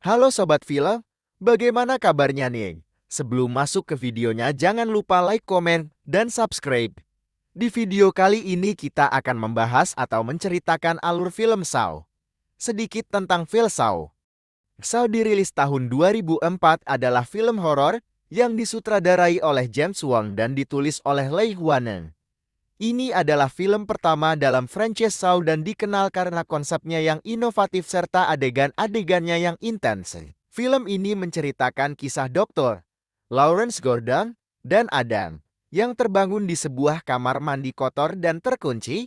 Halo Sobat Film, bagaimana kabarnya nih? Sebelum masuk ke videonya, jangan lupa like, komen, dan subscribe. Di video kali ini kita akan membahas atau menceritakan alur film Saw. Sedikit tentang film Saw. Saw dirilis tahun 2004 adalah film horor yang disutradarai oleh James Wan dan ditulis oleh Leigh Whannell. Ini adalah film pertama dalam franchise Saw dan dikenal karena konsepnya yang inovatif serta adegan-adegannya yang intens. Film ini menceritakan kisah Dr. Lawrence Gordon dan Adam yang terbangun di sebuah kamar mandi kotor dan terkunci.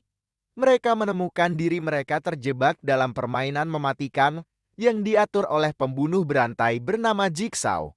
Mereka menemukan diri mereka terjebak dalam permainan mematikan yang diatur oleh pembunuh berantai bernama Jigsaw.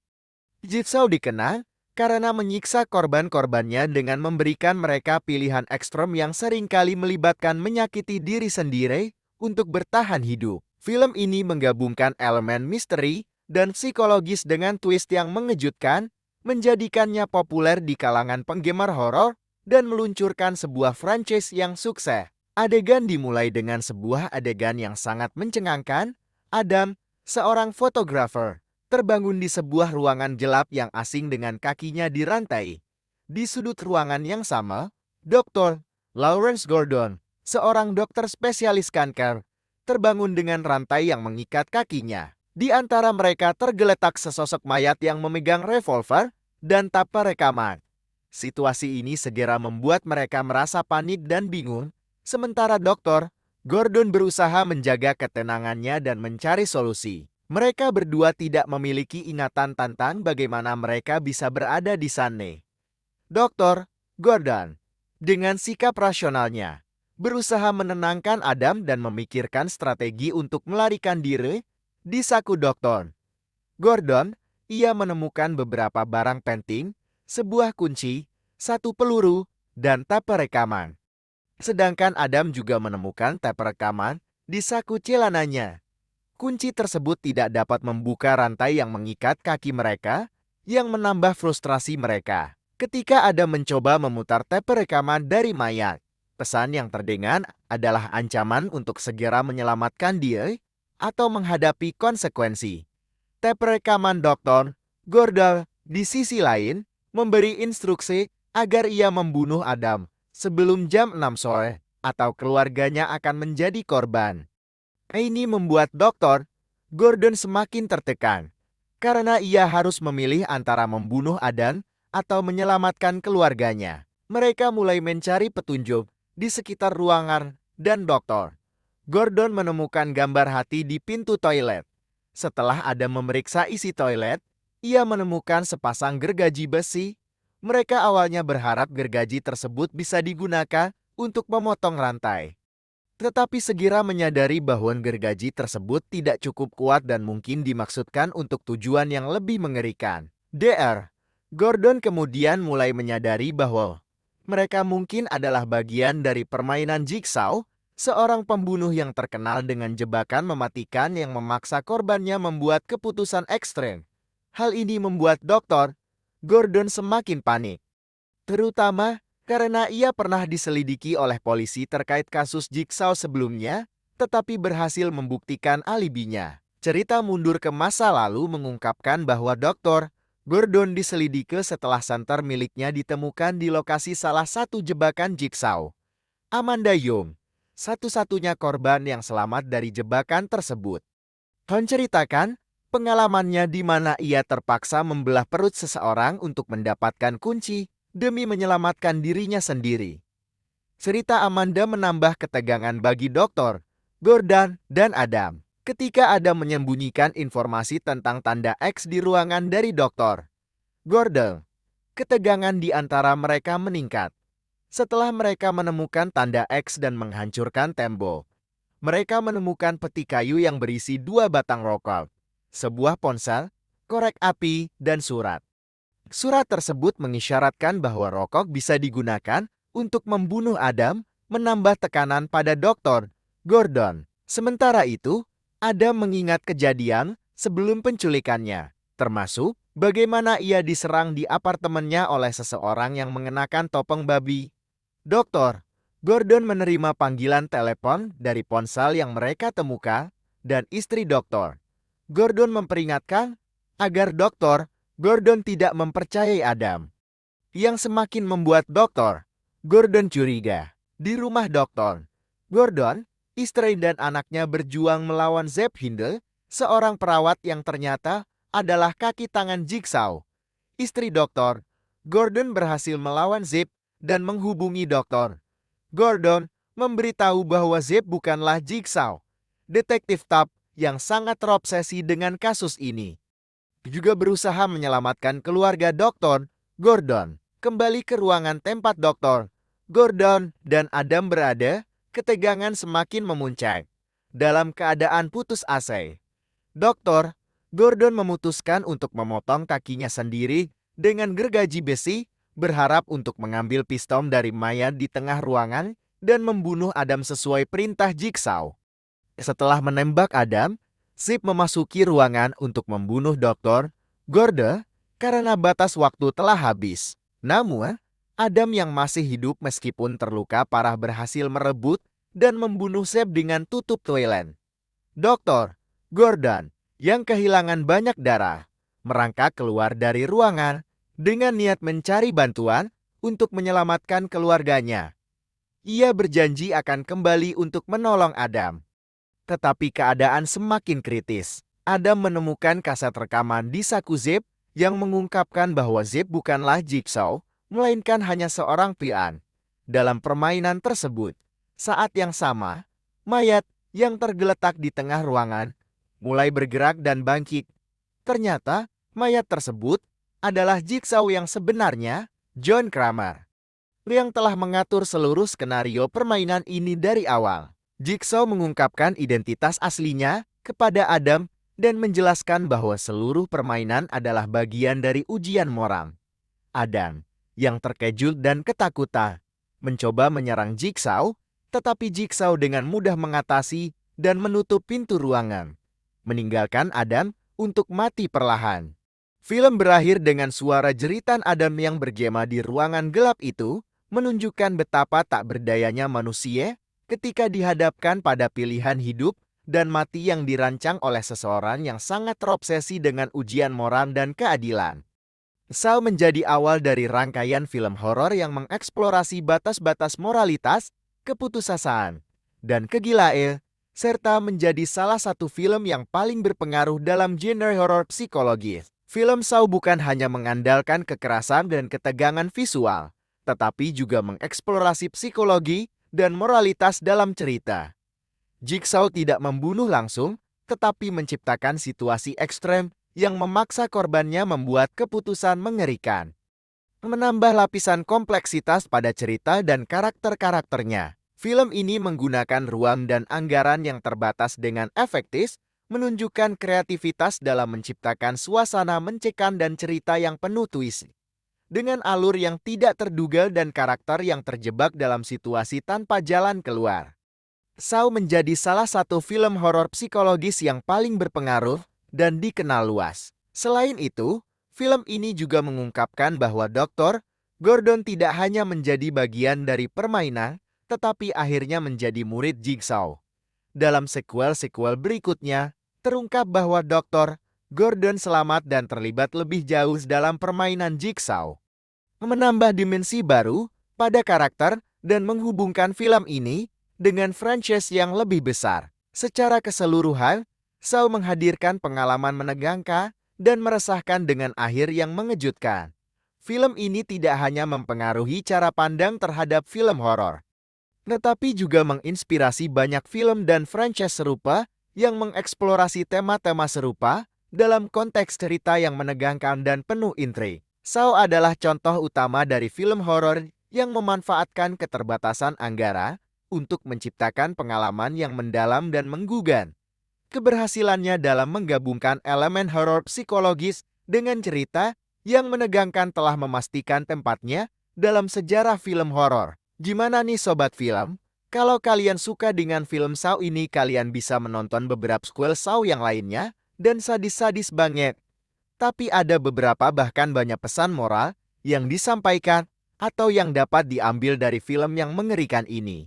Jigsaw dikenal karena menyiksa korban-korbannya dengan memberikan mereka pilihan ekstrem yang seringkali melibatkan menyakiti diri sendiri untuk bertahan hidup. Film ini menggabungkan elemen misteri dan psikologis dengan twist yang mengejutkan, menjadikannya populer di kalangan penggemar horor dan meluncurkan sebuah franchise yang sukses. Adegan dimulai dengan sebuah adegan yang sangat mencengangkan. Adam, seorang fotografer, terbangun di sebuah ruangan gelap yang asing dengan kakinya dirantai. Di sudut ruangan yang sama, Dr. Lawrence Gordon, seorang dokter spesialis kanker, terbangun dengan rantai yang mengikat kakinya. Di antara mereka tergeletak sesosok mayat yang memegang revolver dan tape rekaman. Situasi ini segera membuat mereka merasa panik dan bingung, sementara Dr. Gordon berusaha menjaga ketenangannya dan mencari solusi. Mereka berdua tidak memiliki ingatan tentang bagaimana mereka bisa berada di sana. Dr. Gordon, dengan sikap rasionalnya, berusaha menenangkan Adam dan memikirkan strategi untuk melarikan diri. Di saku Dr. Gordon, ia menemukan beberapa barang penting, sebuah kunci, satu peluru, dan tape rekaman. Sedangkan Adam juga menemukan tape rekaman di saku celananya. Kunci tersebut tidak dapat membuka rantai yang mengikat kaki mereka, yang menambah frustrasi mereka. Ketika Adam mencoba memutar tape rekaman dari mayat, pesan yang terdengar adalah ancaman untuk segera menyelamatkan dia atau menghadapi konsekuensi. Tape rekaman Dr. Gordon di sisi lain memberi instruksi agar ia membunuh Adam sebelum jam 6 sore atau keluarganya akan menjadi korban. Ini membuat Dr. Gordon semakin tertekan karena ia harus memilih antara membunuh Adam atau menyelamatkan keluarganya. Mereka mulai mencari petunjuk di sekitar ruangan dan Dr. Gordon menemukan gambar hati di pintu toilet. Setelah Adam memeriksa isi toilet, ia menemukan sepasang gergaji besi. Mereka awalnya berharap gergaji tersebut bisa digunakan untuk memotong rantai. Tetapi segera menyadari bahwa gergaji tersebut tidak cukup kuat dan mungkin dimaksudkan untuk tujuan yang lebih mengerikan. Dr. Gordon kemudian mulai menyadari bahwa mereka mungkin adalah bagian dari permainan Jigsaw, seorang pembunuh yang terkenal dengan jebakan mematikan yang memaksa korbannya membuat keputusan ekstrem. Hal ini membuat Dr. Gordon semakin panik, terutama karena ia pernah diselidiki oleh polisi terkait kasus Jigsaw sebelumnya, tetapi berhasil membuktikan alibinya. Cerita mundur ke masa lalu mengungkapkan bahwa Dr. Gordon diselidiki setelah center miliknya ditemukan di lokasi salah satu jebakan Jigsaw. Amanda Young, satu-satunya korban yang selamat dari jebakan tersebut, menceritakan pengalamannya di mana ia terpaksa membelah perut seseorang untuk mendapatkan kunci demi menyelamatkan dirinya sendiri. Cerita Amanda menambah ketegangan bagi Dr. Gordon dan Adam. Ketika Adam menyembunyikan informasi tentang tanda X di ruangan dari Dr. Gordon, ketegangan di antara mereka meningkat. Setelah mereka menemukan tanda X dan menghancurkan tembok, mereka menemukan peti kayu yang berisi 2 batang rokok, sebuah ponsel, korek api, dan surat. Surat tersebut mengisyaratkan bahwa rokok bisa digunakan untuk membunuh Adam, menambah tekanan pada Dr. Gordon. Sementara itu, Adam mengingat kejadian sebelum penculikannya, termasuk bagaimana ia diserang di apartemennya oleh seseorang yang mengenakan topeng babi. Dr. Gordon menerima panggilan telepon dari ponsel yang mereka temukan, dan istri Dr. Gordon memperingatkan agar Dr. Gordon tidak mempercayai Adam. Yang semakin membuat Dr. Gordon curiga. Di rumah Dr. Gordon, istri dan anaknya berjuang melawan Zeb Hindle, seorang perawat yang ternyata adalah kaki tangan Jigsaw. Istri Dr. Gordon berhasil melawan Zeb dan menghubungi Dr. Gordon memberitahu bahwa Zeb bukanlah Jigsaw. Detektif Tapp yang sangat terobsesi dengan kasus ini juga berusaha menyelamatkan keluarga Dr. Gordon. Kembali ke ruangan tempat Dr. Gordon dan Adam berada, ketegangan semakin memuncak. Dalam keadaan putus asa, Dr. Gordon memutuskan untuk memotong kakinya sendiri dengan gergaji besi, berharap untuk mengambil pistol dari mayat di tengah ruangan dan membunuh Adam sesuai perintah Jigsaw. Setelah menembak Adam, Zeb memasuki ruangan untuk membunuh Dr. Gordon karena batas waktu telah habis. Namun, Adam yang masih hidup meskipun terluka parah berhasil merebut dan membunuh Zeb dengan tutup toilet. Dr. Gordon, yang kehilangan banyak darah, merangkak keluar dari ruangan dengan niat mencari bantuan untuk menyelamatkan keluarganya. Ia berjanji akan kembali untuk menolong Adam. Tetapi keadaan semakin kritis. Adam menemukan kaset rekaman di saku Zeb yang mengungkapkan bahwa Zeb bukanlah Jigsaw, melainkan hanya seorang pian. Dalam permainan tersebut, saat yang sama, mayat yang tergeletak di tengah ruangan mulai bergerak dan bangkit. Ternyata, mayat tersebut adalah Jigsaw yang sebenarnya, John Kramer, yang telah mengatur seluruh skenario permainan ini dari awal. Jigsaw mengungkapkan identitas aslinya kepada Adam dan menjelaskan bahwa seluruh permainan adalah bagian dari ujian moral. Adam, yang terkejut dan ketakutan, mencoba menyerang Jigsaw, tetapi Jigsaw dengan mudah mengatasi dan menutup pintu ruangan, meninggalkan Adam untuk mati perlahan. Film berakhir dengan suara jeritan Adam yang bergema di ruangan gelap itu, menunjukkan betapa tak berdayanya manusia ketika dihadapkan pada pilihan hidup dan mati yang dirancang oleh seseorang yang sangat terobsesi dengan ujian moral dan keadilan. Saw menjadi awal dari rangkaian film horor yang mengeksplorasi batas-batas moralitas, keputusasaan, dan kegilaan, serta menjadi salah satu film yang paling berpengaruh dalam genre horor psikologis. Film Saw bukan hanya mengandalkan kekerasan dan ketegangan visual, tetapi juga mengeksplorasi psikologi dan moralitas dalam cerita. Jigsaw tidak membunuh langsung, tetapi menciptakan situasi ekstrem yang memaksa korbannya membuat keputusan mengerikan. Menambah lapisan kompleksitas pada cerita dan karakter-karakternya. Film ini menggunakan ruang dan anggaran yang terbatas dengan efektif, menunjukkan kreativitas dalam menciptakan suasana mencekam dan cerita yang penuh twist. Dengan alur yang tidak terduga dan karakter yang terjebak dalam situasi tanpa jalan keluar. Saw menjadi salah satu film horor psikologis yang paling berpengaruh dan dikenal luas. Selain itu, film ini juga mengungkapkan bahwa Dr. Gordon tidak hanya menjadi bagian dari permainan, tetapi akhirnya menjadi murid Jigsaw. Dalam sequel-sequel berikutnya, terungkap bahwa Dr. Gordon selamat dan terlibat lebih jauh dalam permainan Jigsaw. Menambah dimensi baru pada karakter dan menghubungkan film ini dengan franchise yang lebih besar. Secara keseluruhan, Saw menghadirkan pengalaman menegangkan dan meresahkan dengan akhir yang mengejutkan. Film ini tidak hanya mempengaruhi cara pandang terhadap film horor, tetapi juga menginspirasi banyak film dan franchise serupa yang mengeksplorasi tema-tema serupa dalam konteks cerita yang menegangkan dan penuh intrik. Saw adalah contoh utama dari film horor yang memanfaatkan keterbatasan anggaran untuk menciptakan pengalaman yang mendalam dan menggugah. Keberhasilannya dalam menggabungkan elemen horor psikologis dengan cerita yang menegangkan telah memastikan tempatnya dalam sejarah film horor. Gimana nih sobat film? Kalau kalian suka dengan film Saw ini, kalian bisa menonton beberapa sequel Saw yang lainnya dan sadis-sadis banget. Tapi ada beberapa bahkan banyak pesan moral yang disampaikan atau yang dapat diambil dari film yang mengerikan ini.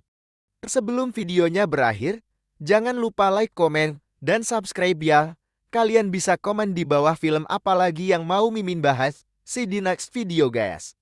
Sebelum videonya berakhir, jangan lupa like, komen, dan subscribe ya. Kalian bisa komen di bawah film apa lagi yang mau Mimin bahas. See you di next video guys.